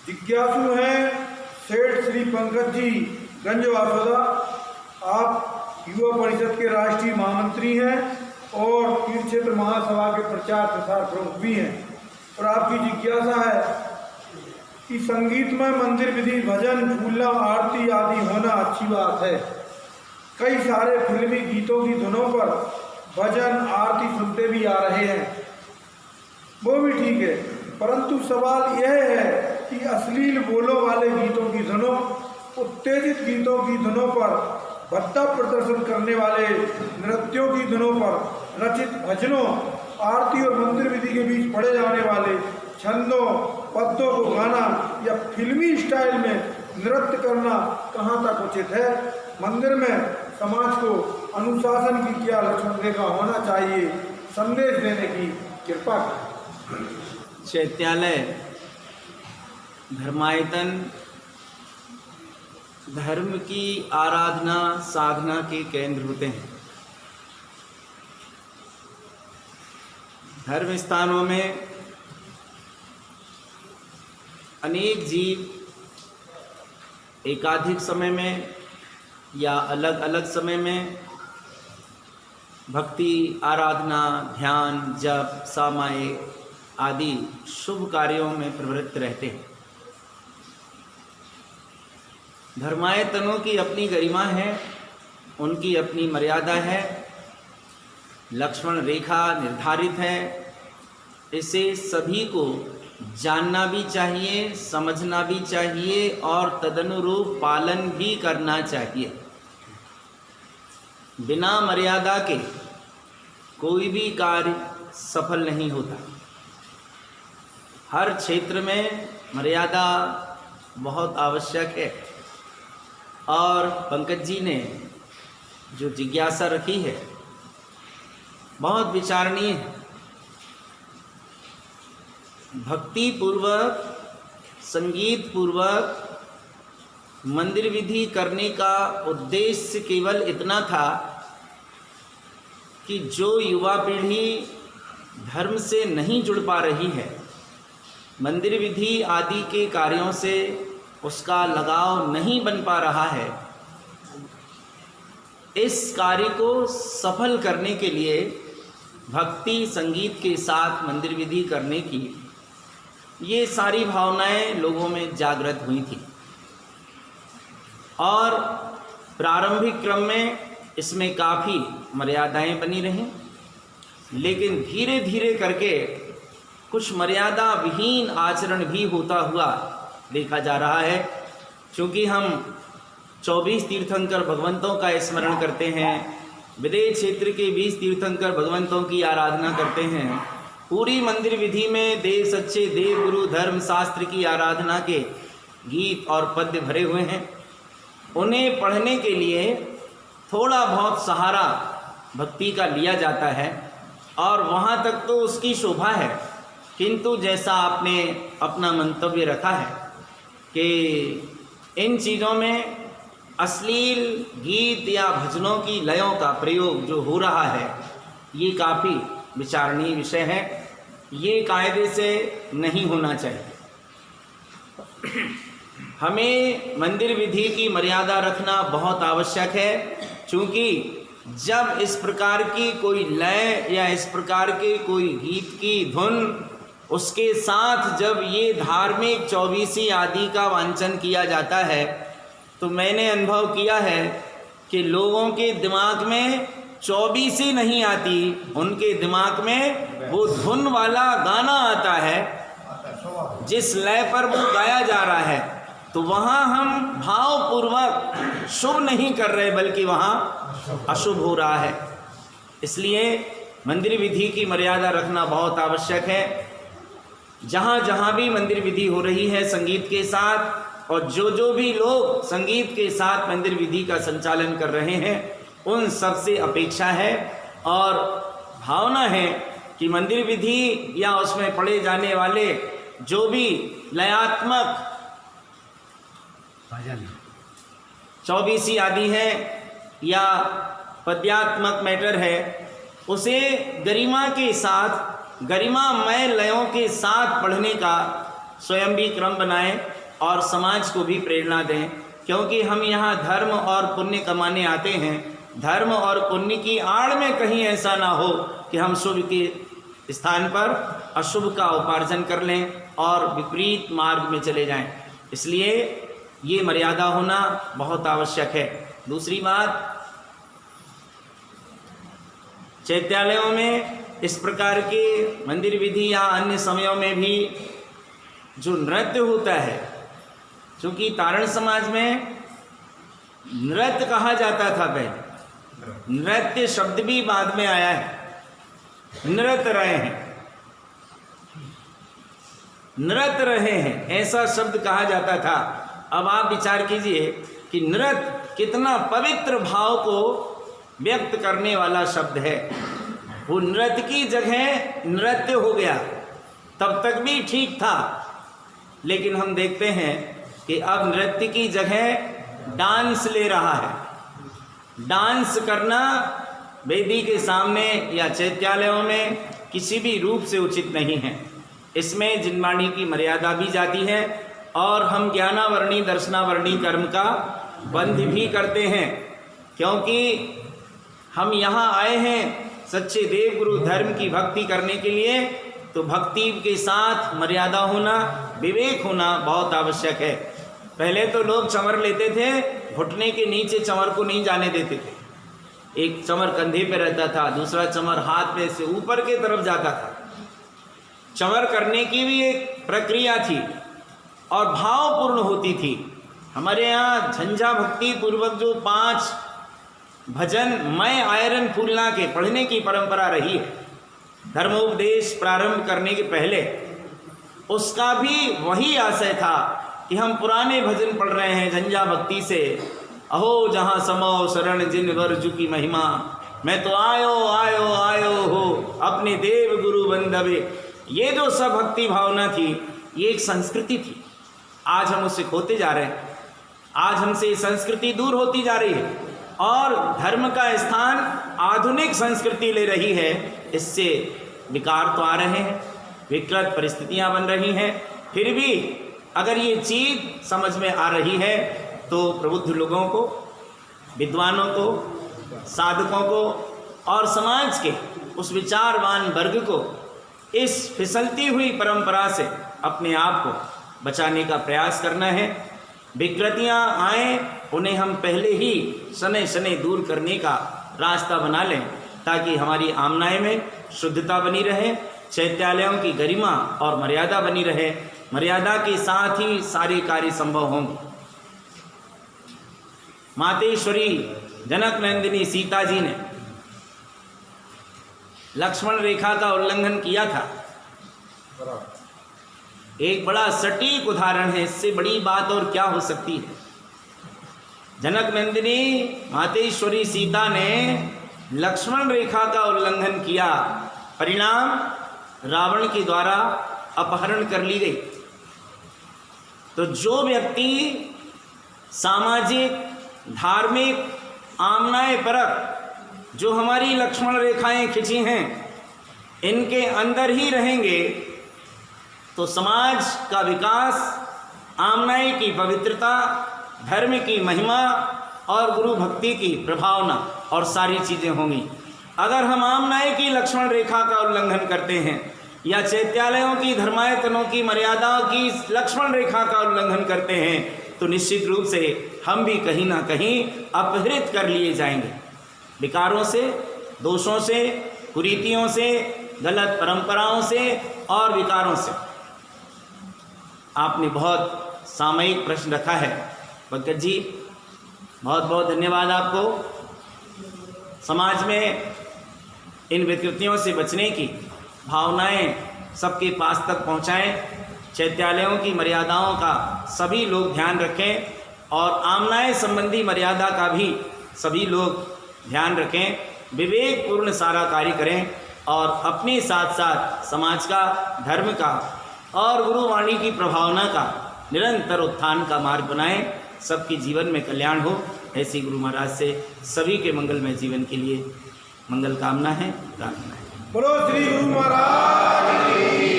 जिज्ञासु हैं सेठ श्री पंकज जी गंजवासोदा। आप युवा परिषद के राष्ट्रीय महामंत्री हैं और तीर्थ क्षेत्र महासभा के प्रचार प्रसार प्रमुख भी हैं। और आपकी जिज्ञासा है कि संगीतमय मंदिर विधि भजन झूला आरती आदि होना अच्छी बात है। कई सारे फिल्मी गीतों की धुनों पर भजन आरती सुनते भी आ रहे हैं, वो भी ठीक है, परंतु सवाल यह है कि अश्लील बोलों वाले गीतों की धुनों, उत्तेजित गीतों की धुनों पर, भद्दा प्रदर्शन करने वाले नृत्यों की धुनों पर रचित भजनों, आरती और मंदिर विधि के बीच पढ़े जाने वाले छंदों पद्यों को गाना या फिल्मी स्टाइल में नृत्य करना कहाँ तक उचित है। मंदिर में समाज को अनुशासन की क्या लक्षण रेखा होना चाहिए, संदेश देने की कृपा करें। चैत्यालय धर्मायतन धर्म की आराधना साधना के केंद्र होते हैं। धर्म स्थानों में अनेक जीव एकाधिक समय में या अलग अलग समय में भक्ति आराधना ध्यान जप सामायिक आदि शुभ कार्यों में प्रवृत्त रहते हैं। धर्मायतनों की अपनी गरिमा है, उनकी अपनी मर्यादा है, लक्ष्मण रेखा निर्धारित है। इसे सभी को जानना भी चाहिए, समझना भी चाहिए और तदनुरूप पालन भी करना चाहिए। बिना मर्यादा के कोई भी कार्य सफल नहीं होता। हर क्षेत्र में मर्यादा बहुत आवश्यक है और पंकज जी ने जो जिज्ञासा रखी है बहुत विचारणीय है। भक्ति पूर्वक संगीत पूर्वक मंदिर विधि करने का उद्देश्य केवल इतना था कि जो युवा पीढ़ी धर्म से नहीं जुड़ पा रही है, मंदिर विधि आदि के कार्यों से उसका लगाव नहीं बन पा रहा है, इस कार्य को सफल करने के लिए भक्ति संगीत के साथ मंदिर विधि करने की ये सारी भावनाएं लोगों में जागृत हुई थी। और प्रारंभिक क्रम में इसमें काफ़ी मर्यादाएं बनी रहीं, लेकिन धीरे धीरे करके कुछ मर्यादा विहीन आचरण भी होता हुआ देखा जा रहा है। क्योंकि हम 24 तीर्थंकर भगवंतों का स्मरण करते हैं, विदेश क्षेत्र के 20 तीर्थंकर भगवंतों की आराधना करते हैं। पूरी मंदिर विधि में देव सच्चे देव गुरु धर्म शास्त्र की आराधना के गीत और पद्य भरे हुए हैं। उन्हें पढ़ने के लिए थोड़ा बहुत सहारा भक्ति का लिया जाता है और वहाँ तक तो उसकी शोभा है, किंतु जैसा आपने अपना मंतव्य रखा है कि इन चीज़ों में अश्लील गीत या भजनों की लयों का प्रयोग जो हो रहा है ये काफ़ी विचारणीय विषय है। ये कायदे से नहीं होना चाहिए। हमें मंदिर विधि की मर्यादा रखना बहुत आवश्यक है, क्योंकि जब इस प्रकार की कोई लय या इस प्रकार के कोई गीत की धुन, उसके साथ जब ये धार्मिक चौबीसी आदि का वांछन किया जाता है, तो मैंने अनुभव किया है कि लोगों के दिमाग में चौबीसी नहीं आती, उनके दिमाग में वो धुन वाला गाना आता है जिस लय पर वो गाया जा रहा है। तो वहाँ हम भावपूर्वक शुभ नहीं कर रहे, बल्कि वहाँ अशुभ हो रहा है। इसलिए मंदिर विधि की मर्यादा रखना बहुत आवश्यक है। जहाँ जहाँ भी मंदिर विधि हो रही है संगीत के साथ, और जो भी लोग संगीत के साथ मंदिर विधि का संचालन कर रहे हैं, उन सबसे अपेक्षा है और भावना है कि मंदिर विधि या उसमें पढ़े जाने वाले जो भी लयात्मक चौबीसी आदि है या पद्यात्मक मैटर है, उसे गरिमा के साथ गरिमामय लयों के साथ पढ़ने का स्वयं भी क्रम बनाएं और समाज को भी प्रेरणा दें, क्योंकि हम यहाँ धर्म और पुण्य कमाने आते हैं। धर्म और पुण्य की आड़ में कहीं ऐसा ना हो कि हम शुभ के स्थान पर अशुभ का उपार्जन कर लें और विपरीत मार्ग में चले जाएं। इसलिए ये मर्यादा होना बहुत आवश्यक है। दूसरी बात, चैत्यालयों में इस प्रकार के मंदिर विधि या अन्य समयों में भी जो नृत्य होता है, क्योंकि तारण समाज में नृत्य कहा जाता था पहले, नृत्य शब्द भी बाद में आया है। नृत्य रहे हैं, नृत्य रहे हैं ऐसा शब्द कहा जाता था। अब आप विचार कीजिए कि नृत्य कितना पवित्र भाव को व्यक्त करने वाला शब्द है। वो नृत्य की जगह नृत्य हो गया, तब तक भी ठीक था, लेकिन हम देखते हैं कि अब नृत्य की जगह डांस ले रहा है। डांस करना वेदी के सामने या चैत्यालयों में किसी भी रूप से उचित नहीं है। इसमें जिनवाणी की मर्यादा भी जाती है और हम ज्ञानावर्णी दर्शनावर्णी कर्म का बंध भी करते हैं, क्योंकि हम यहाँ आए हैं सच्चे देव गुरु धर्म की भक्ति करने के लिए, तो भक्ति के साथ मर्यादा होना, विवेक होना बहुत आवश्यक है। पहले तो लोग चंवर लेते थे, घुटने के नीचे चंवर को नहीं जाने देते थे। एक चंवर कंधे पे रहता था, दूसरा चंवर हाथ पे से ऊपर के तरफ जाता था। चंवर करने की भी एक प्रक्रिया थी और भावपूर्ण होती थी। हमारे यहाँ झंझा भक्ति पूर्वक जो 5 भजन मैं आयरन फूलना के पढ़ने की परंपरा रही है धर्मोपदेश प्रारंभ करने के पहले, उसका भी वही आशय था कि हम पुराने भजन पढ़ रहे हैं झंझा भक्ति से। अहो जहाँ समो शरण जिन वर्जु की महिमा, मैं तो आयो आयो आयो हो अपने देव गुरु बंधवे। ये जो सब भक्ति भावना थी, ये एक संस्कृति थी। आज हम उससे खोते जा रहे हैं। आज हमसे संस्कृति दूर होती जा रही है और धर्म का स्थान आधुनिक संस्कृति ले रही है। इससे विकार तो आ रहे हैं, विकृत परिस्थितियां बन रही हैं। फिर भी अगर ये चीज समझ में आ रही है तो प्रबुद्ध लोगों को, विद्वानों को, साधकों को और समाज के उस विचारवान वर्ग को इस फिसलती हुई परंपरा से अपने आप को बचाने का प्रयास करना है। विकृतियां आए, उन्हें हम पहले ही शनै शनै दूर करने का रास्ता बना लें, ताकि हमारी आमनाएं में शुद्धता बनी रहे, चैत्यालयों की गरिमा और मर्यादा बनी रहे। मर्यादा के साथ ही सारे कार्य संभव होंगे। मातेश्वरी जनक नंदिनी सीता जी ने लक्ष्मण रेखा का उल्लंघन किया था। एक बड़ा सटीक उदाहरण है, इससे बड़ी बात और क्या हो सकती है। जनक नंदिनी मातेश्वरी सीता ने लक्ष्मण रेखा का उल्लंघन किया, परिणाम रावण के द्वारा अपहरण कर ली गई। तो जो व्यक्ति सामाजिक, धार्मिक, आमनाए परक जो हमारी लक्ष्मण रेखाएं खिंची हैं, इनके अंदर ही रहेंगे तो समाज का विकास, आमनाए की पवित्रता, धर्म की महिमा और गुरु भक्ति की प्रभावना और सारी चीज़ें होंगी। अगर हम आमनाए की लक्ष्मण रेखा का उल्लंघन करते हैं या चैत्यालयों की, धर्मायतनों की मर्यादाओं की लक्ष्मण रेखा का उल्लंघन करते हैं, तो निश्चित रूप से हम भी कहीं ना कहीं अपहृत कर लिए जाएंगे। विकारों से, दोषों से, कुरीतियों से, गलत परंपराओं से और विकारों से। आपने बहुत सामयिक प्रश्न रखा है पंकज जी, बहुत बहुत धन्यवाद आपको। समाज में इन विकृतियों से बचने की भावनाएं सबके पास तक पहुंचाएं। चैत्यालयों की मर्यादाओं का सभी लोग ध्यान रखें और आमनाएं संबंधी मर्यादा का भी सभी लोग ध्यान रखें। विवेकपूर्ण सारा कार्य करें और अपने साथ साथ समाज का, धर्म का और गुरुवाणी की प्रभावना का निरंतर उत्थान का मार्ग बनाएं। सबके जीवन में कल्याण हो, ऐसी गुरु महाराज से सभी के मंगलमय जीवन के लिए मंगल कामना है, प्रार्थना है। बोलो श्री गुरु महाराज की।